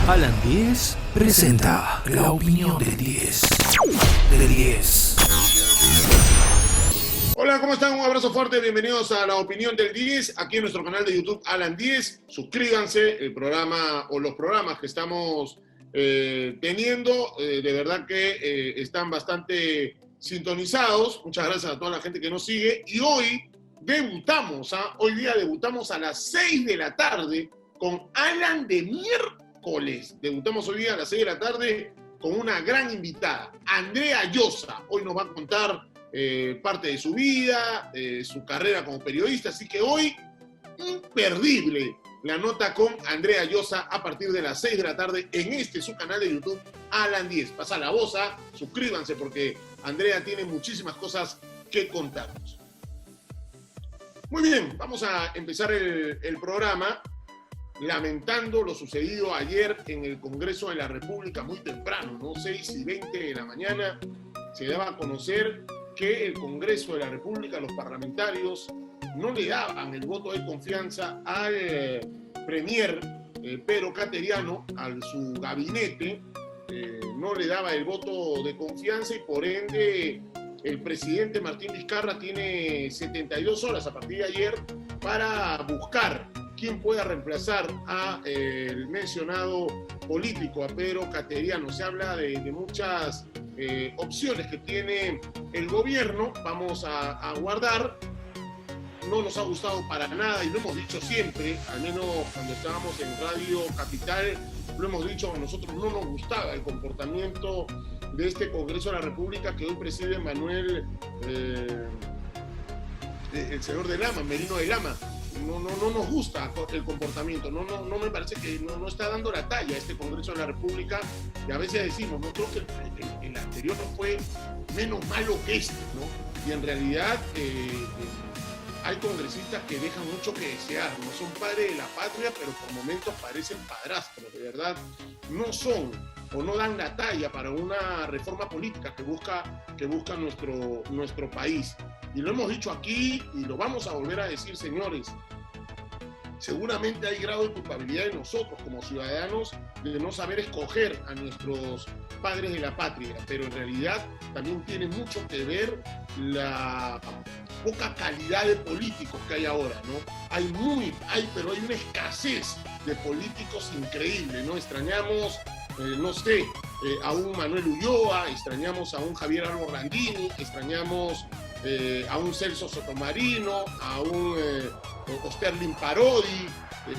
Alan 10 presenta la opinión del 10. De 10. Hola, ¿cómo están? Un abrazo fuerte, bienvenidos a la opinión del 10, aquí en nuestro canal de YouTube Alan 10. Suscríbanse, el programa o los programas que estamos teniendo, de verdad que están bastante sintonizados. Muchas gracias a toda la gente que nos sigue. Y hoy debutamos, hoy día debutamos a las 6 de la tarde con Alan de miércoles. Debutamos hoy día a las 6 de la tarde con una gran invitada, Andrea Llosa. Hoy nos va a contar parte de su vida, su carrera como periodista, así que hoy, imperdible la nota con Andrea Llosa a partir de las 6 de la tarde en su canal de YouTube, Alan 10. Pasa la voz, suscríbanse porque Andrea tiene muchísimas cosas que contarnos. Muy bien, vamos a empezar el programa lamentando lo sucedido ayer en el Congreso de la República muy temprano, ¿no? 6:20 de la mañana, se daba a conocer que el Congreso de la República, los parlamentarios, no le daban el voto de confianza al premier Pedro Cateriano, a su gabinete, no le daba el voto de confianza y por ende el presidente Martín Vizcarra tiene 72 horas a partir de ayer para buscar quién pueda reemplazar a el mencionado político, a Pedro Cateriano. Se habla de muchas opciones que tiene el gobierno. Vamos a aguardar. No nos ha gustado para nada y lo hemos dicho siempre, al menos cuando estábamos en Radio Capital, lo hemos dicho, a nosotros no nos gustaba el comportamiento de este Congreso de la República que hoy preside Manuel, el señor de Lama, Merino de Lama. No nos gusta el comportamiento, no me parece que no está dando la talla este Congreso de la República, y a veces decimos, no creo que el anterior no fue menos malo que este, ¿no? Y en realidad hay congresistas que dejan mucho que desear, no son padres de la patria, pero por momentos parecen padrastros, de verdad, no son o no dan la talla para una reforma política que busca nuestro país. Y lo hemos dicho aquí y lo vamos a volver a decir, señores. Seguramente hay grado de culpabilidad de nosotros como ciudadanos de no saber escoger a nuestros padres de la patria, pero en realidad también tiene mucho que ver la poca calidad de políticos que hay ahora, ¿no? Pero hay una escasez de políticos increíble, ¿no? Extrañamos, a un Manuel Ulloa, extrañamos a un Javier Álvaro Landini, extrañamos a un Celso Sotomarino, a un Osterlin Parodi,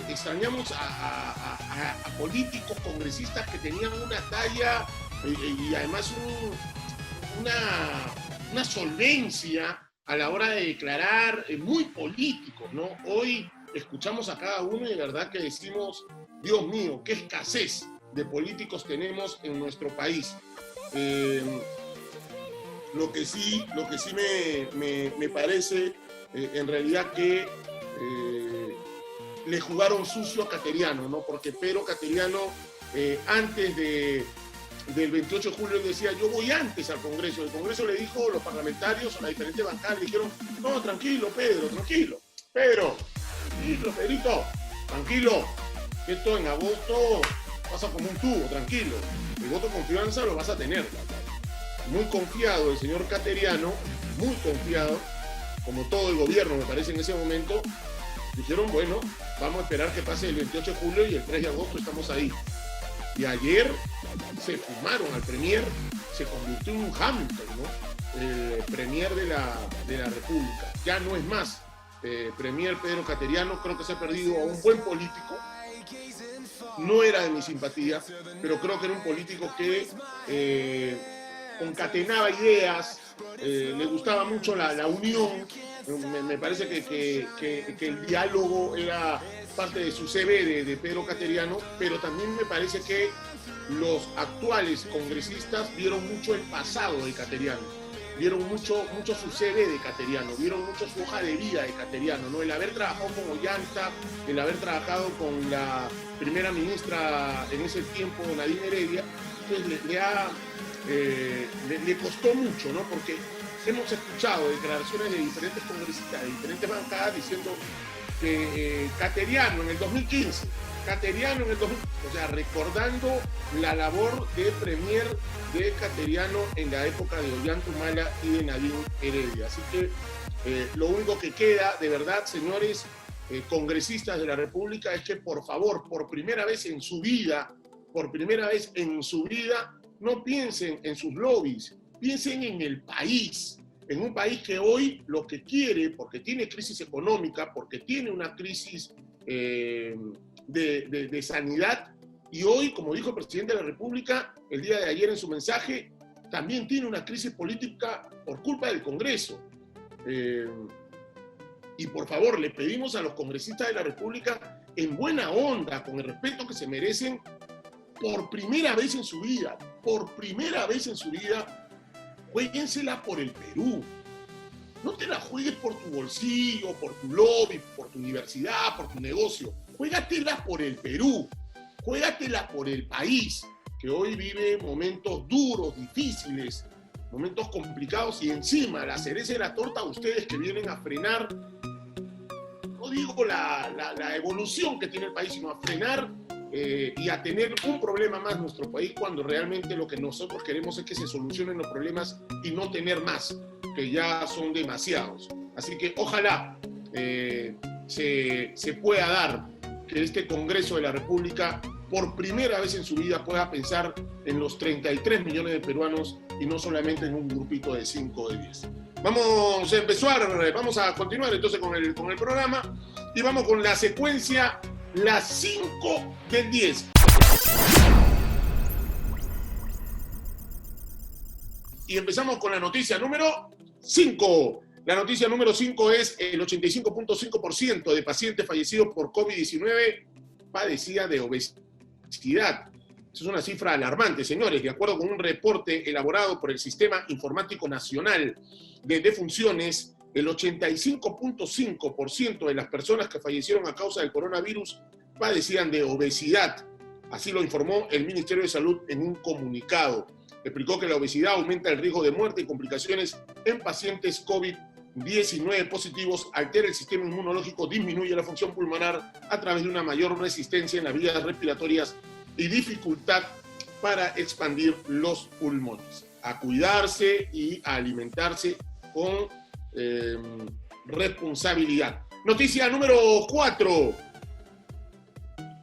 extrañamos a políticos, congresistas que tenían una talla y además una solvencia a la hora de declarar, muy políticos, ¿no? Hoy escuchamos a cada uno y de verdad que decimos, Dios mío, qué escasez de políticos tenemos en nuestro país. Lo que sí me parece en realidad que le jugaron sucio a Cateriano, ¿no? Porque Pedro Cateriano antes del 28 de julio decía, yo voy antes al Congreso. El Congreso le dijo, los parlamentarios, a las diferentes bancadas, le dijeron, no, tranquilo, Pedro, tranquilo. Pedro, tranquilo, Pedrito, tranquilo. Esto en agosto pasa como un tubo, tranquilo. El voto de confianza lo vas a tener. Muy confiado el señor Cateriano, muy confiado, como todo el gobierno me parece en ese momento, dijeron, bueno, vamos a esperar que pase el 28 de julio y el 3 de agosto estamos ahí. Y ayer se fumaron al premier, se convirtió en un Hamilton, ¿no? El premier de la República. Ya no es más premier Pedro Cateriano, creo que se ha perdido a un buen político. No era de mi simpatía, pero creo que era un político que concatenaba ideas, le gustaba mucho la unión. Me parece que el diálogo era parte de su CV de Pedro Cateriano, pero también me parece que los actuales congresistas vieron mucho el pasado de Cateriano, vieron mucho su CV de Cateriano, vieron mucho su hoja de vida de Cateriano, ¿no? El haber trabajado con Ollanta, el haber trabajado con la primera ministra en ese tiempo, Nadine Heredia, pues le costó mucho, ¿no? Porque hemos escuchado declaraciones de diferentes congresistas, de diferentes bancadas, diciendo Cateriano en el 2015. Cateriano en el 2000, o sea, recordando la labor de premier de Cateriano en la época de Ollantumala y de Nadine Heredia. Así que lo único que queda, de verdad, señores congresistas de la República, es que por favor, por primera vez en su vida, no piensen en sus lobbies, piensen en el país, en un país que hoy lo que quiere, porque tiene crisis económica, porque tiene una crisis de sanidad, y hoy, como dijo el presidente de la República el día de ayer en su mensaje, también tiene una crisis política por culpa del Congreso. Y por favor, le pedimos a los congresistas de la República, en buena onda, con el respeto que se merecen, por primera vez en su vida, juéguensela por el Perú. No te la juegues por tu bolsillo, por tu lobby, por tu universidad, por tu negocio. Juégatela por el Perú, juégatela por el país, que hoy vive momentos duros, difíciles, momentos complicados, y encima la cereza de la torta, ustedes que vienen a frenar, no digo la evolución que tiene el país, sino a frenar y a tener un problema más en nuestro país, cuando realmente lo que nosotros queremos es que se solucionen los problemas y no tener más, que ya son demasiados. Así que ojalá se pueda dar que este Congreso de la República por primera vez en su vida pueda pensar en los 33 millones de peruanos y no solamente en un grupito de 5 o de 10. Vamos a continuar entonces con el programa, y vamos con la secuencia, las 5 del 10. Y empezamos con la noticia número 5. La noticia número 5 es: el 85.5% de pacientes fallecidos por COVID-19 padecía de obesidad. Esa es una cifra alarmante, señores. De acuerdo con un reporte elaborado por el Sistema Informático Nacional de Defunciones, el 85.5% de las personas que fallecieron a causa del coronavirus padecían de obesidad. Así lo informó el Ministerio de Salud en un comunicado. Explicó que la obesidad aumenta el riesgo de muerte y complicaciones en pacientes COVID-19 positivos, altera el sistema inmunológico, disminuye la función pulmonar a través de una mayor resistencia en las vías respiratorias y dificultad para expandir los pulmones. A cuidarse y a alimentarse con responsabilidad. Noticia número 4.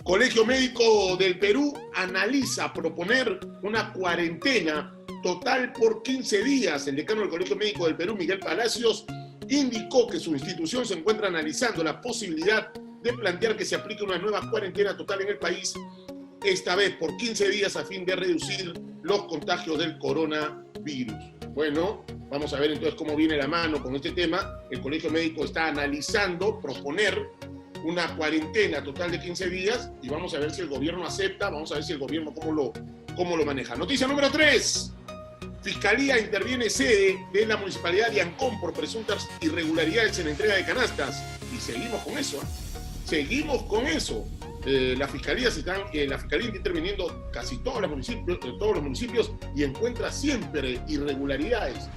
Colegio Médico del Perú analiza proponer una cuarentena total por 15 días. El decano del Colegio Médico del Perú, Miguel Palacios, indicó que su institución se encuentra analizando la posibilidad de plantear que se aplique una nueva cuarentena total en el país, esta vez por 15 días, a fin de reducir los contagios del coronavirus. Bueno, vamos a ver entonces cómo viene la mano con este tema. El Colegio Médico está analizando proponer una cuarentena total de 15 días y vamos a ver si el gobierno acepta, vamos a ver si el gobierno cómo lo maneja. Noticia número 3. Fiscalía interviene sede de la Municipalidad de Ancón por presuntas irregularidades en la entrega de canastas. Y seguimos con eso, La Fiscalía está interviniendo casi todos los municipios y encuentra siempre irregularidades.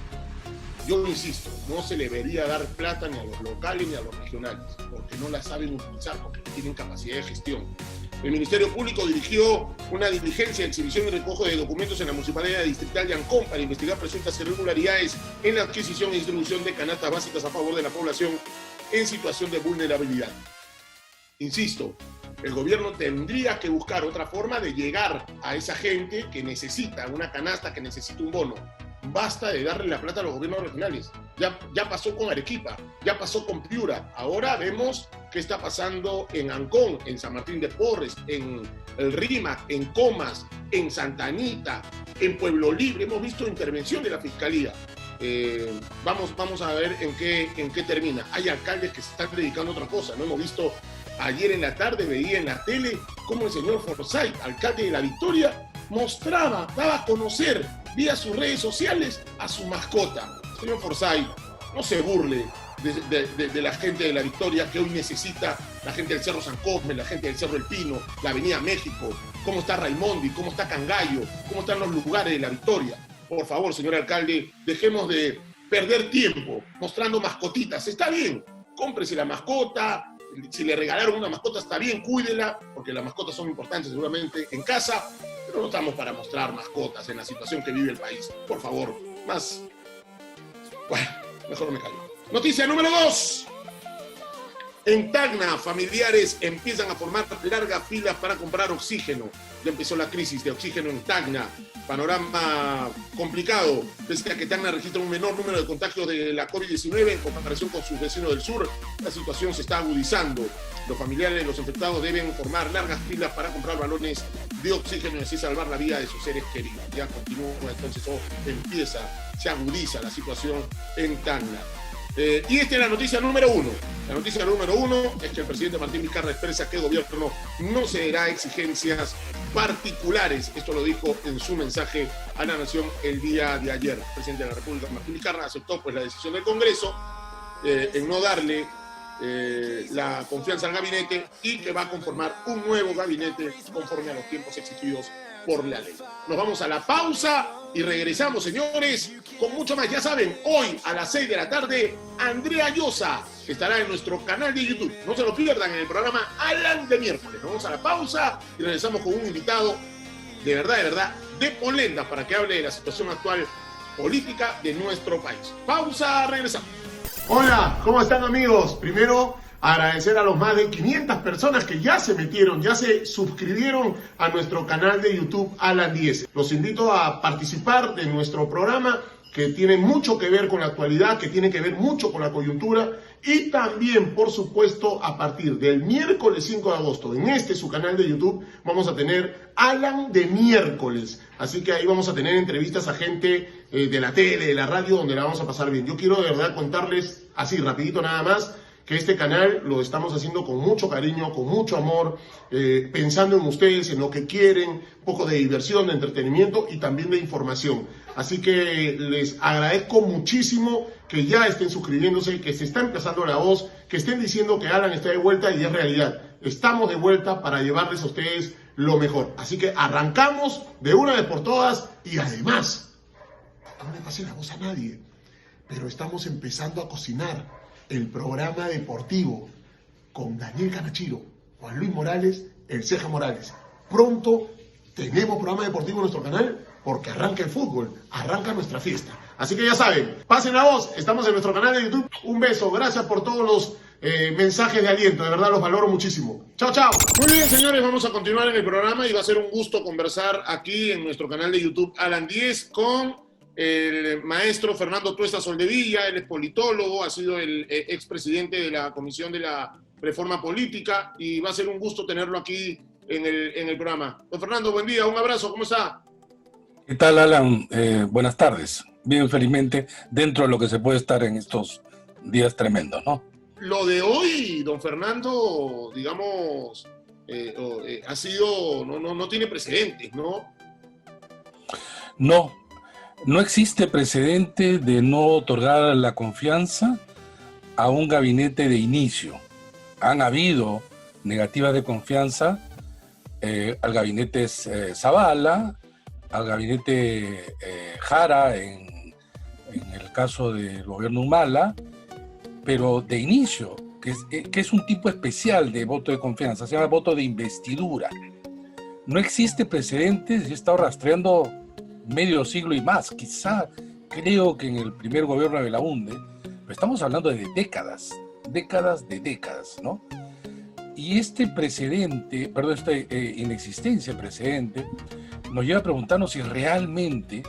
Yo insisto, no se le debería dar plata ni a los locales ni a los regionales, porque no la saben utilizar, porque no tienen capacidad de gestión. El Ministerio Público dirigió una diligencia de exhibición y recojo de documentos en la Municipalidad Distrital de Ancón para investigar presuntas irregularidades en la adquisición e distribución de canastas básicas a favor de la población en situación de vulnerabilidad. Insisto, el gobierno tendría que buscar otra forma de llegar a esa gente que necesita una canasta, que necesita un bono. Basta de darle la plata a los gobiernos regionales. Ya pasó con Arequipa, ya pasó con Piura. Ahora vemos qué está pasando en Ancón, en San Martín de Porres, en el Rímac, en Comas, en Santa Anita, en Pueblo Libre. Hemos visto intervención de la Fiscalía. Vamos a ver en qué termina. Hay alcaldes que se están dedicando a otra cosa. No hemos visto. Ayer en la tarde veía en la tele cómo el señor Forsyth, alcalde de La Victoria, daba a conocer vía sus redes sociales a su mascota. Señor Forsyth, no se burle de la gente de La Victoria que hoy necesita, la gente del Cerro San Cosme, la gente del Cerro El Pino, la Avenida México, cómo está Raimondi, cómo está Cangallo, cómo están los lugares de La Victoria. Por favor, señor alcalde, dejemos de perder tiempo mostrando mascotitas. Está bien, cómprese la mascota, Si le regalaron una mascota, está bien, cuídela, porque las mascotas son importantes seguramente en casa, pero no estamos para mostrar mascotas en la situación que vive el país. Por favor, más... Bueno, mejor me callo. Noticia número 2. En Tacna, familiares empiezan a formar largas filas para comprar oxígeno. Ya empezó la crisis de oxígeno en Tacna. Panorama complicado, pese a que Tacna registra un menor número de contagios de la COVID-19 en comparación con sus vecinos del sur. La situación se está agudizando. Los familiares de los infectados deben formar largas filas para comprar balones de oxígeno y así salvar la vida de sus seres queridos. Ya continúa, entonces se agudiza la situación en Tacna. Y esta es la noticia número 1. La noticia número 1 es que el presidente Martín Vizcarra expresa que el gobierno no cederá a exigencias particulares. Esto lo dijo en su mensaje a la Nación el día de ayer. El presidente de la República, Martín Vizcarra, aceptó pues la decisión del Congreso en no darle la confianza al gabinete y que va a conformar un nuevo gabinete conforme a los tiempos exigidos por la ley. Nos vamos a la pausa y regresamos, señores, con mucho más. Ya saben, hoy a las 6 de la tarde, Andrea Llosa estará en nuestro canal de YouTube. No se lo pierdan en el programa Alan de miércoles. Nos vamos a la pausa y regresamos con un invitado de verdad, de Polenda, para que hable de la situación actual política de nuestro país. Pausa, regresamos. Hola, ¿cómo están, amigos? Primero, agradecer a los más de 500 personas que ya se metieron, ya se suscribieron a nuestro canal de YouTube Alan 10. Los invito a participar de nuestro programa que tiene mucho que ver con la actualidad, que tiene que ver mucho con la coyuntura y también, por supuesto, a partir del miércoles 5 de agosto, en su canal de YouTube, vamos a tener Alan de miércoles. Así que ahí vamos a tener entrevistas a gente de la tele, de la radio, donde la vamos a pasar bien. Yo quiero de verdad contarles, así rapidito nada más, que este canal lo estamos haciendo con mucho cariño, con mucho amor, pensando en ustedes, en lo que quieren, un poco de diversión, de entretenimiento y también de información. Así que les agradezco muchísimo que ya estén suscribiéndose, que se está empezando la voz, que estén diciendo que Alan está de vuelta y es realidad. Estamos de vuelta para llevarles a ustedes lo mejor. Así que arrancamos de una vez por todas y además, no le pase la voz a nadie, pero estamos empezando a cocinar el programa deportivo con Daniel Canachiro, Juan Luis Morales, El Ceja Morales. Pronto tenemos programa deportivo en nuestro canal porque arranca el fútbol, arranca nuestra fiesta. Así que ya saben, pasen la voz, estamos en nuestro canal de YouTube. Un beso, gracias por todos los mensajes de aliento, de verdad los valoro muchísimo. Chao, chao. Muy bien, señores, vamos a continuar en el programa y va a ser un gusto conversar aquí en nuestro canal de YouTube Alan 10 con el maestro Fernando Tuesta Soldevilla. Él es politólogo, ha sido el expresidente de la Comisión de la Reforma Política y va a ser un gusto tenerlo aquí en el programa. Don Fernando, buen día, un abrazo, ¿cómo está? ¿Qué tal, Alan? Buenas tardes. Bien, felizmente, dentro de lo que se puede estar en estos días tremendos, ¿no? Lo de hoy, don Fernando, digamos, ha sido, no tiene precedentes, ¿no? No existe precedente de no otorgar la confianza a un gabinete de inicio. Han habido negativas de confianza al gabinete Zavala, al gabinete Jara en el caso del gobierno Humala, pero de inicio, que es un tipo especial de voto de confianza, se llama voto de investidura. No existe precedentes, yo he estado rastreando medio siglo y más, quizá creo que en el primer gobierno de Belaúnde, pero estamos hablando de décadas, ¿no? Y este precedente, esta inexistencia de precedente, nos lleva a preguntarnos si realmente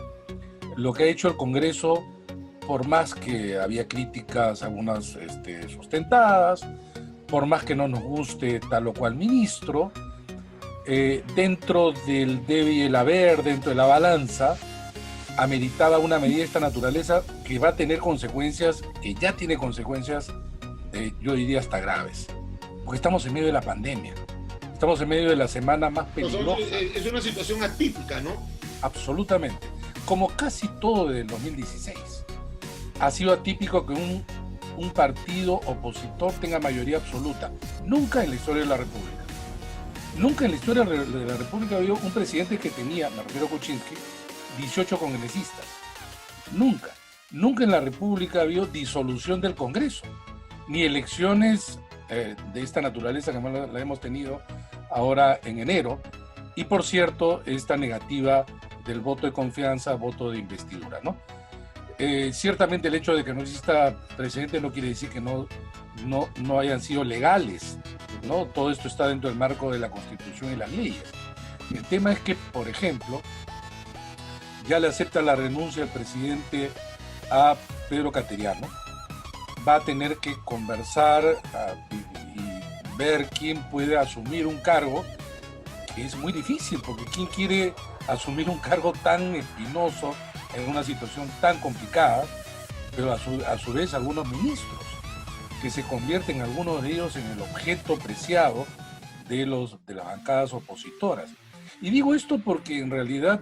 lo que ha hecho el Congreso, por más que había críticas, algunas sustentadas, por más que no nos guste tal o cual ministro, dentro del debe y el haber, dentro de la balanza, ameritaba una medida de esta naturaleza que va a tener consecuencias, que ya tiene consecuencias, yo diría hasta graves. Porque estamos en medio de la pandemia, estamos en medio de la semana más peligrosa. Es una situación atípica, ¿no? Absolutamente. Como casi todo desde el 2016. Ha sido atípico que un partido opositor tenga mayoría absoluta. Nunca en la historia de la República. Nunca en la historia de la República había un presidente que tenía, me refiero a Kuczynski, 18 congresistas. Nunca en la República había disolución del Congreso, ni elecciones de esta naturaleza que la hemos tenido ahora en enero. Y por cierto, esta negativa del voto de confianza, voto de investidura, ¿no? Ciertamente el hecho de que no exista precedente no quiere decir que no hayan sido legales, ¿no? Todo esto está dentro del marco de la Constitución y las leyes. El tema es que, por ejemplo, ya le acepta la renuncia el presidente a Pedro Cateriano. Va a tener que conversar y ver quién puede asumir un cargo, que es muy difícil, porque quién quiere asumir un cargo tan espinoso en una situación tan complicada, pero a su vez algunos ministros, que se convierten algunos de ellos en el objeto preciado de las bancadas opositoras. Y digo esto porque en realidad,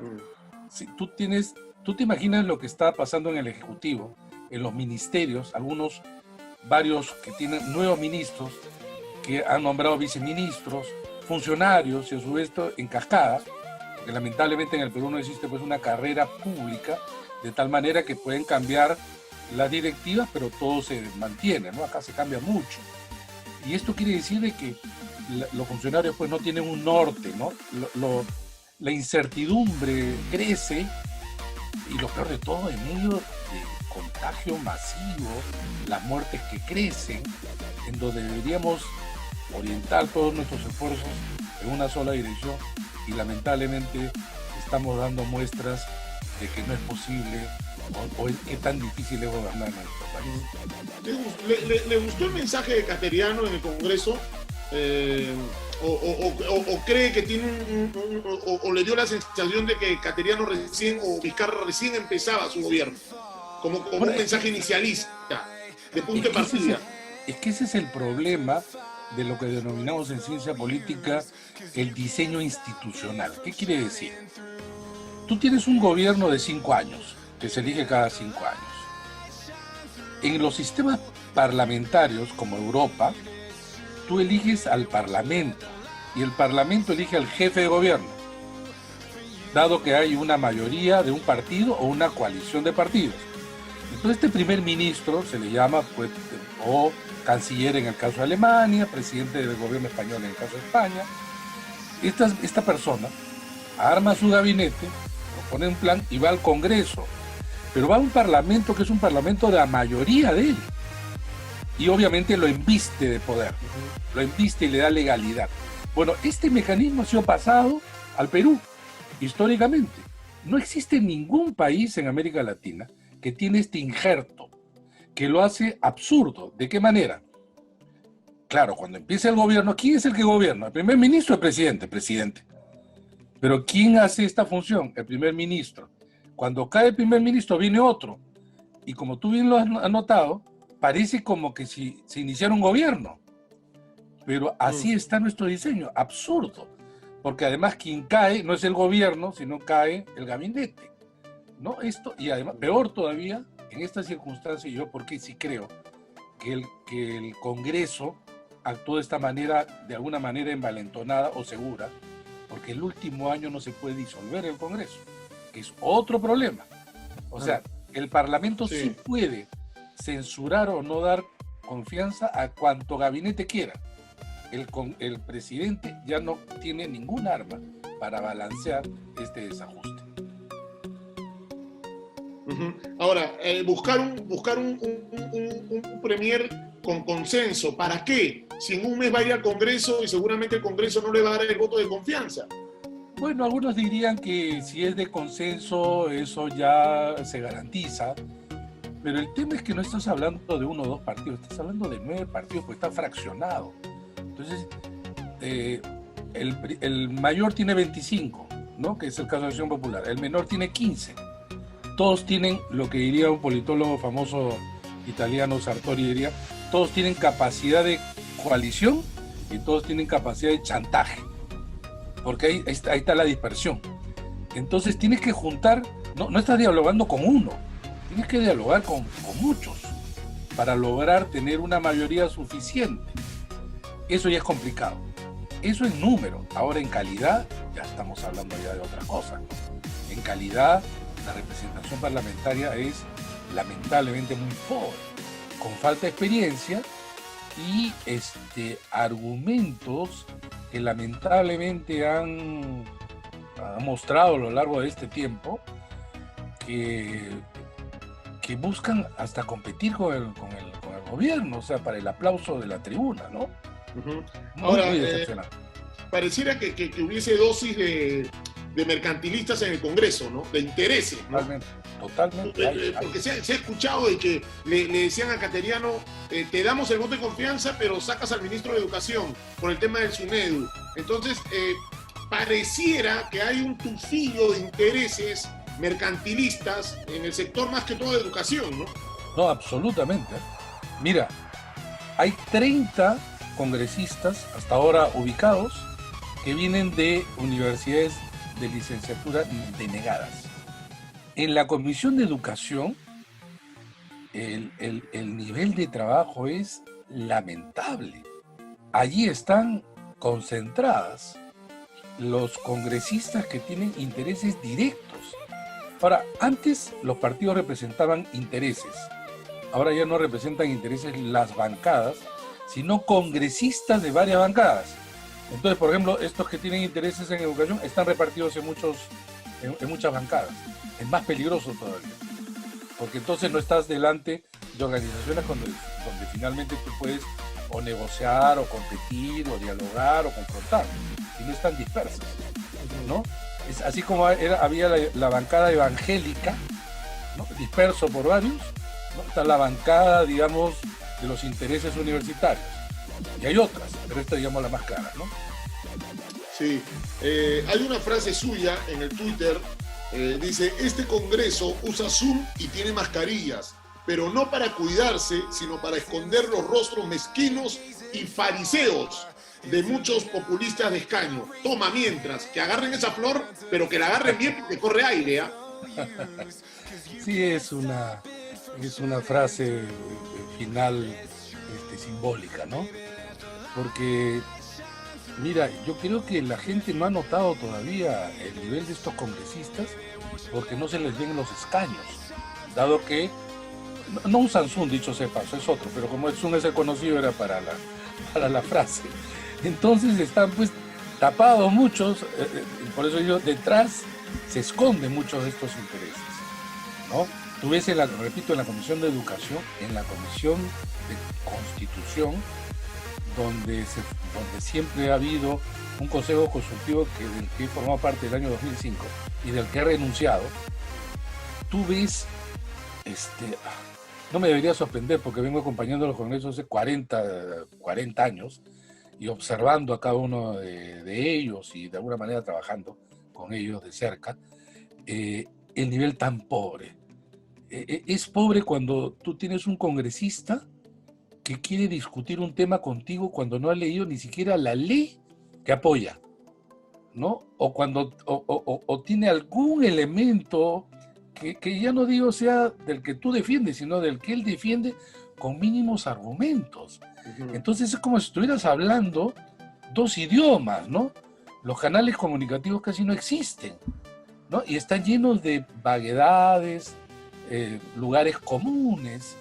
si tú te imaginas lo que está pasando en el Ejecutivo, en los ministerios, varios que tienen nuevos ministros, que han nombrado viceministros, funcionarios, y a su vez esto en cascada, porque lamentablemente en el Perú no existe pues una carrera pública, de tal manera que pueden cambiar las directivas, pero todo se mantiene, ¿no? Acá se cambia mucho. Y esto quiere decir de que los funcionarios pues no tienen un norte, ¿no? La incertidumbre crece, y lo peor de todo, en medio de contagio masivo, las muertes que crecen, en donde deberíamos orientar todos nuestros esfuerzos en una sola dirección, y lamentablemente estamos dando muestras de que no es posible o qué tan difícil es gobernar en nuestro país. ¿Le gustó el mensaje de Cateriano en el Congreso? O cree que tiene o le dio la sensación de que Cateriano o Vizcarra recién empezaba su gobierno, como un mensaje inicialista, de punto de partida? Es que ese es el problema de lo que denominamos en ciencia política el diseño institucional. ¿Qué quiere decir? Tú tienes un gobierno de 5 años, que se elige cada 5 años. En los sistemas parlamentarios, como Europa, tú eliges al Parlamento, y el Parlamento elige al jefe de gobierno, dado que hay una mayoría de un partido o una coalición de partidos. Entonces este primer ministro se le llama, pues, o canciller en el caso de Alemania, presidente del gobierno español en el caso de España. Esta persona arma su gabinete, propone un plan y va al Congreso, pero va a un parlamento que es un parlamento de la mayoría de él, y obviamente lo embiste de poder, lo embiste y le da legalidad. Bueno, este mecanismo ha sido pasado al Perú, históricamente. No existe ningún país en América Latina que tiene este injerto, que lo hace absurdo. ¿De qué manera? Claro, cuando empieza el gobierno, ¿quién es el que gobierna? ¿El primer ministro o el presidente? Presidente. Pero ¿quién hace esta función? El primer ministro. Cuando cae el primer ministro, viene otro. Y como tú bien lo has notado, parece como que si se iniciara un gobierno. Pero así está nuestro diseño, absurdo. Porque además quien cae no es el gobierno, sino cae el gabinete, ¿no? Esto, y además, peor todavía, en esta circunstancia, yo porque sí creo que el Congreso actuó de esta manera, de alguna manera envalentonada o segura, porque el último año no se puede disolver el Congreso, que es otro problema. O sea, el Parlamento sí puede censurar o no dar confianza a cuanto gabinete quiera. El presidente ya no tiene ningún arma para balancear este desajuste. Ahora, buscar un premier con consenso, ¿para qué? Si en un mes va a ir al Congreso y seguramente el Congreso no le va a dar el voto de confianza. Bueno, algunos dirían que si es de consenso, eso ya se garantiza, pero el tema es que no estás hablando de 1 o 2 partidos, estás hablando de 9 partidos, porque está fraccionado. Entonces, el mayor tiene 25, ¿no? Que es el caso de Acción Popular, el menor tiene 15. Todos tienen, lo que diría un politólogo famoso italiano, Sartori, diría, todos tienen capacidad de coalición y todos tienen capacidad de chantaje, porque ahí está la dispersión. Entonces tienes que juntar, no estás dialogando con uno, tienes que dialogar con muchos para lograr tener una mayoría suficiente. Eso ya es complicado. Eso en número. Ahora en calidad, ya estamos hablando ya de otra cosa. En calidad, la representación parlamentaria es lamentablemente muy pobre, con falta de experiencia y argumentos que lamentablemente han mostrado a lo largo de este tiempo que buscan hasta competir con el gobierno, o sea, para el aplauso de la tribuna, ¿no? Uh-huh. Muy, Ahora, muy decepcionante. Pareciera que hubiese dosis de mercantilistas en el Congreso, ¿no? De intereses, ¿no? Totalmente. Porque se ha escuchado de que le decían a Cateriano, te damos el voto de confianza, pero sacas al ministro de Educación por el tema del SUNEDU. Entonces, pareciera que hay un tufillo de intereses mercantilistas en el sector más que todo de educación, ¿no? No, absolutamente. Mira, hay 30 congresistas hasta ahora ubicados que vienen de universidades de licenciatura denegadas. En la Comisión de Educación, el nivel de trabajo es lamentable. Allí están concentradas los congresistas que tienen intereses directos. Ahora, antes los partidos representaban intereses. Ahora ya no representan intereses las bancadas, sino congresistas de varias bancadas. Entonces, por ejemplo, estos que tienen intereses en educación están repartidos en muchas bancadas. Es más peligroso todavía, porque entonces no estás delante de organizaciones donde finalmente tú puedes o negociar, o competir, o dialogar, o confrontar, y no están dispersas, ¿no? Es así como había la bancada evangélica, ¿no? Disperso por varios, ¿no? Está la bancada, digamos, de los intereses universitarios, y hay otras, pero esta, digamos, la más clara, ¿no? Sí, hay una frase suya en el Twitter, dice, este Congreso usa Zoom y tiene mascarillas, pero no para cuidarse, sino para esconder los rostros mezquinos y fariseos de muchos populistas de escaño. Toma mientras, que agarren esa flor, pero que la agarren bien porque corre aire, ¿ah? Sí, es una frase final simbólica, ¿no? Porque, mira, yo creo que la gente no ha notado todavía el nivel de estos congresistas porque no se les ven los escaños, dado que no usan Zoom, dicho sea paso, es otro, pero como el Zoom es el conocido, era para la frase. Entonces están pues tapados muchos, por eso yo, detrás se esconden muchos de estos intereses, ¿no? Tú ves, repito, en la Comisión de Educación, en la Comisión de Constitución, donde siempre ha habido un consejo consultivo del que he formado parte del año 2005 y del que he renunciado. Tú ves, no me debería sorprender porque vengo acompañando los congresos hace 40 años y observando a cada uno de ellos y de alguna manera trabajando con ellos de cerca, el nivel tan pobre. Es pobre cuando tú tienes un congresista que quiere discutir un tema contigo cuando no ha leído ni siquiera la ley que apoya, ¿no? O cuando tiene algún elemento que ya no digo sea del que tú defiendes, sino del que él defiende con mínimos argumentos. Uh-huh. Entonces es como si estuvieras hablando dos idiomas, ¿no? Los canales comunicativos casi no existen, ¿no? Y están llenos de vaguedades, lugares comunes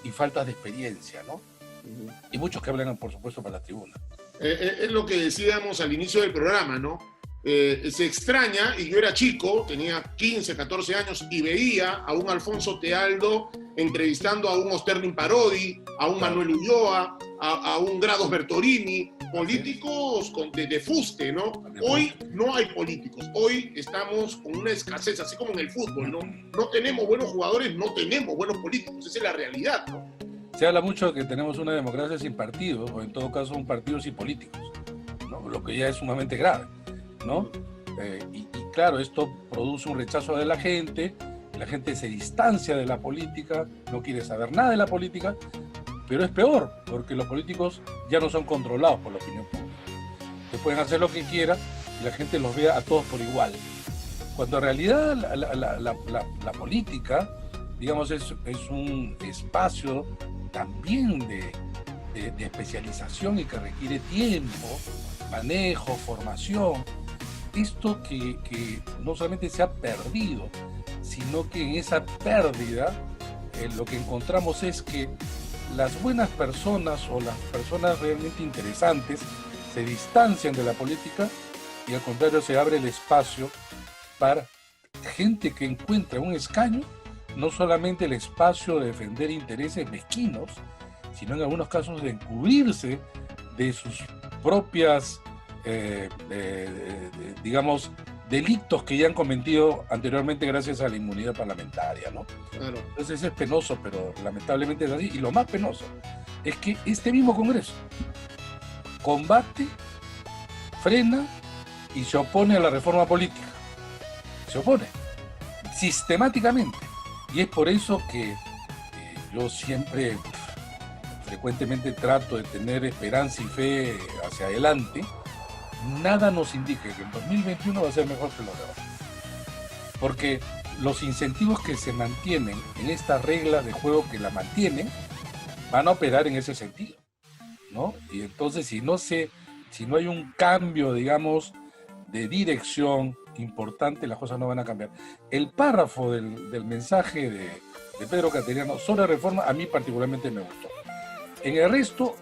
y faltas de experiencia, ¿no? Uh-huh. Y muchos que hablan, por supuesto, para la tribuna. Es lo que decíamos al inicio del programa, ¿no? Se extraña, y yo era chico, tenía 15, 14 años, y veía a un Alfonso Tealdo entrevistando a un Osterlin Parodi, a un Manuel Ulloa, a un Grados Bertorini, políticos de fuste, ¿no? Hoy no hay políticos, hoy estamos con una escasez, así como en el fútbol, ¿no? No tenemos buenos jugadores, no tenemos buenos políticos, esa es la realidad, ¿no? Se habla mucho de que tenemos una democracia sin partidos, o en todo caso un partido sin políticos, ¿no? Lo que ya es sumamente grave, ¿no? Y claro, esto produce un rechazo de la gente se distancia de la política, no quiere saber nada de la política, pero es peor, porque los políticos ya no son controlados por la opinión pública. Se pueden hacer lo que quieran y la gente los vea a todos por igual. Cuando en realidad la política, digamos, es un espacio también de especialización y que requiere tiempo, manejo, formación. Esto que no solamente se ha perdido, sino que en esa pérdida lo que encontramos es que las buenas personas o las personas realmente interesantes se distancian de la política y al contrario se abre el espacio para gente que encuentra un escaño, no solamente el espacio de defender intereses mezquinos, sino en algunos casos de encubrirse de sus propias, digamos, delitos que ya han cometido anteriormente gracias a la inmunidad parlamentaria, ¿no? Claro. Entonces es penoso, pero lamentablemente es así. Y lo más penoso es que este mismo Congreso combate, frena y se opone a la reforma política. Se opone sistemáticamente. Y es por eso que yo siempre, frecuentemente trato de tener esperanza y fe hacia adelante. Nada nos indica que el 2021 va a ser mejor que los demás. Porque los incentivos que se mantienen en esta regla de juego que la mantienen van a operar en ese sentido, ¿no? Y entonces si no hay un cambio, digamos, de dirección importante, las cosas no van a cambiar. El párrafo del mensaje de Pedro Cateriano sobre reforma a mí particularmente me gustó. En el resto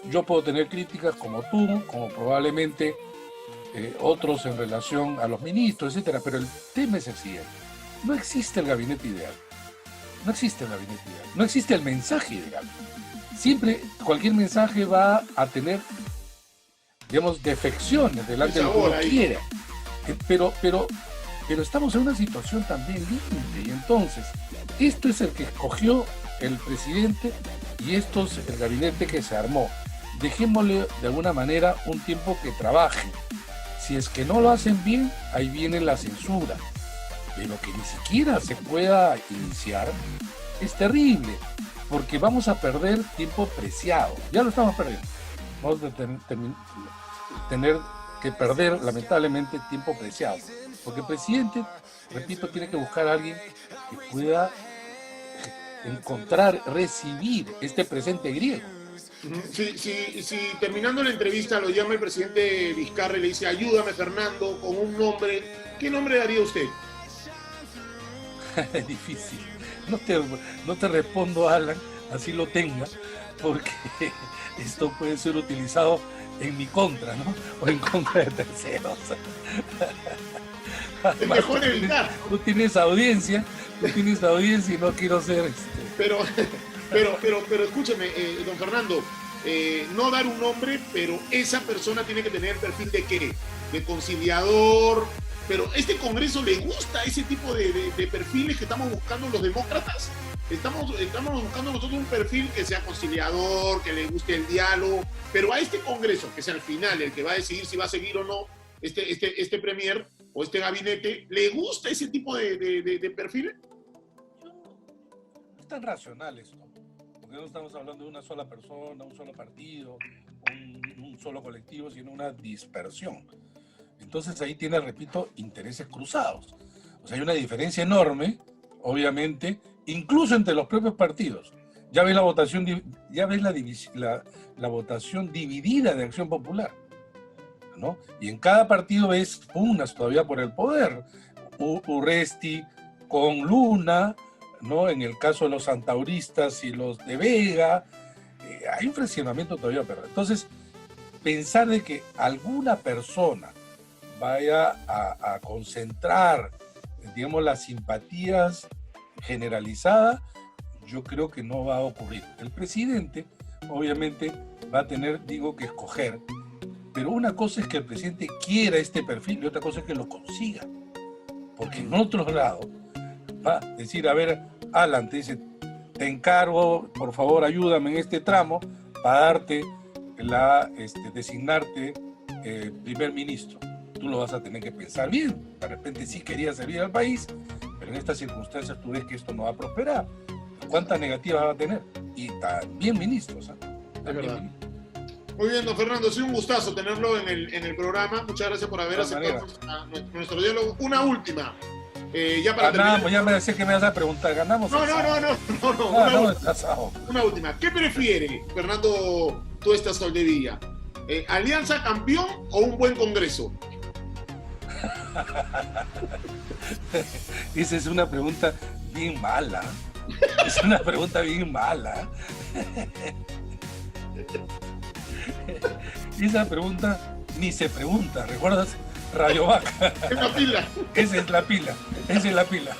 yo puedo tener críticas como tú, como probablemente otros en relación a los ministros, etcétera, pero el tema es el siguiente. No existe el gabinete ideal. No existe el gabinete ideal. No existe el mensaje ideal. Siempre cualquier mensaje va a tener, digamos, defecciones delante de lo que uno quiera. Pero estamos en una situación también límite y entonces esto es el que escogió el presidente y esto es el gabinete que se armó. Dejémosle de alguna manera un tiempo que trabaje. Si es que no lo hacen bien, ahí viene la censura. Pero que ni siquiera se pueda iniciar es terrible, porque vamos a perder tiempo preciado. Ya lo estamos perdiendo. Vamos a tener que perder, lamentablemente, tiempo preciado. Porque el presidente, repito, tiene que buscar a alguien que pueda encontrar, recibir este presente griego. Si terminando la entrevista lo llama el presidente Vizcarra y le dice ayúdame Fernando con un nombre, ¿qué nombre daría usted? Es difícil. No te respondo, Alan, así lo tenga, porque esto puede ser utilizado en mi contra, ¿no? O en contra de terceros. Es mejor evitar. Tú tienes audiencia y no quiero ser Pero escúcheme, don Fernando, no dar un nombre, pero esa persona tiene que tener perfil de ¿qué? De conciliador. Pero ¿este Congreso le gusta ese tipo de perfiles que estamos buscando los demócratas? Estamos buscando nosotros un perfil que sea conciliador, que le guste el diálogo, pero a este Congreso, que es al final el que va a decidir si va a seguir o no este premier o este gabinete, ¿le gusta ese tipo de perfiles? No es tan racional esto, porque no estamos hablando de una sola persona, un solo partido, un solo colectivo, sino una dispersión. Entonces ahí tiene, repito, intereses cruzados. O sea, hay una diferencia enorme, obviamente, incluso entre los propios partidos. Ya ves la votación, la votación dividida de Acción Popular, ¿no? Y en cada partido ves pugnas todavía por el poder. Urresti con Luna, ¿no? En el caso de los santauristas y los de Vega, hay un fraccionamiento todavía, pero entonces pensar de que alguna persona vaya a concentrar, digamos, las simpatías generalizadas, yo creo que no va a ocurrir. El presidente, obviamente, va a tener, que escoger, pero una cosa es que el presidente quiera este perfil y otra cosa es que lo consiga. Porque en otro lado va a decir, a ver, Alan, te dice, te encargo, por favor, ayúdame en este tramo para darte designarte primer ministro. Tú lo vas a tener que pensar bien. De repente sí quería servir al país, pero en estas circunstancias tú ves que esto no va a prosperar. ¿Cuántas negativas va a tener? Y también ministros. Es verdad. Muy bien, don Fernando, ha sido un gustazo tenerlo en el programa. Muchas gracias por haber aceptado nuestro diálogo. Una última. Ya para ganamos, terminar. ya me decía que me vas a preguntar, ¿ganamos? No. Una última. ¿Qué prefiere, Fernando Tuesta Soldevilla? ¿Alianza campeón o un buen Congreso? Esa es una pregunta bien mala. Es una pregunta bien mala. Esa pregunta ni se pregunta, ¿recuerdas? Radio Vaca. En la pila. Esa es la pila. Esa es la pila.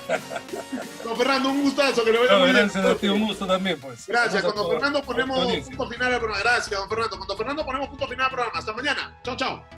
Don Fernando, un gustazo, que le vaya muy bien. Gracias a ti, un gusto también, pues. Gracias. Gracias a Con don toda Fernando la ponemos audiencia. punto final al programa. Gracias, don Fernando. Con don Fernando ponemos punto final al programa. Hasta mañana. Chao, chao.